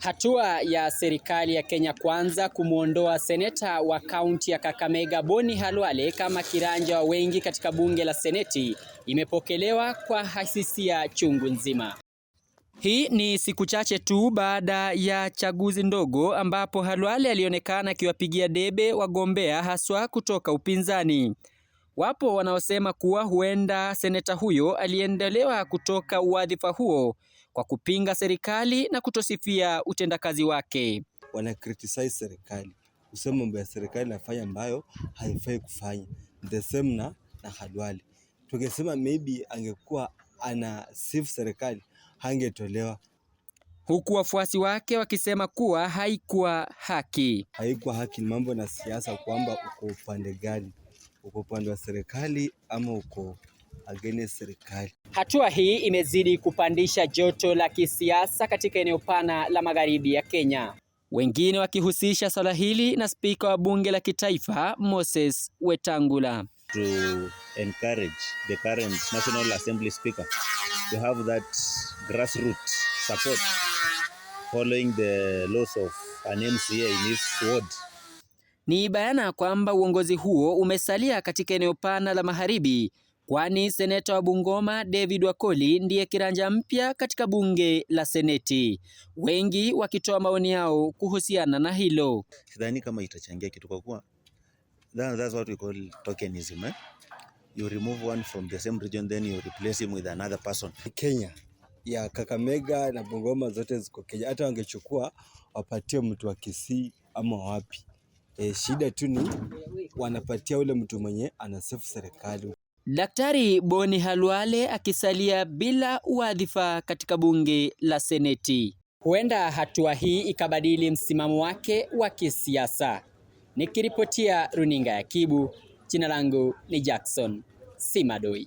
Hatua ya serikali ya Kenya Kwanza kumwondoa seneta wa kaunti ya Kakamega Boni Khalwale kama kiranja wa wengi katika bunge la seneti imepokelewa kwa hisia chungu nzima. Hii ni siku chache tu baada ya chaguzi ndogo ambapo Khalwale alionekana akiwapigia debe wagombea haswa kutoka upinzani. Wapo wanaosema kuwa huenda seneta huyo aliendolewa kutoka wadhifa huo kwa kupinga serikali na kutosifia utendakazi wake. Wana criticize serikali, kusema mambo ya serikali nafanya ambayo haifai kufanya. The same na Khalwale. Tungesema maybe angekuwa ana sifu serikali hangetolewa. Huku wafuasi wake wakisema kuwa haikuwa haki. Haikuwa haki, ni mambo na siasa, kwamba uko upande gani? Uko upande wa serikali ama uko against serikali? Hatua hii imezidi kupandisha joto la kisiasa katika eneo pana la magharibi ya Kenya. Wengine wakihusisha swala hili na spika wa bunge la kitaifa Moses Wetangula. To encourage the current National Assembly Speaker to have that grassroots support following the loss of an MCA in his ward. Ni bayana kwamba uongozi huo umesalia katika eneo pana la magharibi, kwani seneta wa Bungoma David Wakoli ndiye kiranja mpya katika bunge la seneti. Wengi wakitoa maoni yao kuhusiana na hilo. Sidhani kama itachangia kitu kwa kuwa that's what we call tokenism. You remove one from the same region, then you replace him with another person. Kenya ya Kakamega na Bungoma zote ziko Kenya. Hata wangechukua wapatie mtu wa Kisii ama wapi. Shida tu ni wanapatia ule mtu mwenye anasifu serikali. Daktari Boni Khalwale akisalia bila wadhifa katika bunge la seneti. Huenda hatua hii ikabadili msimamo wake wa kisiasa. Nikiripotia runinga ya Kibu, jina langu ni Jackson Simadoi.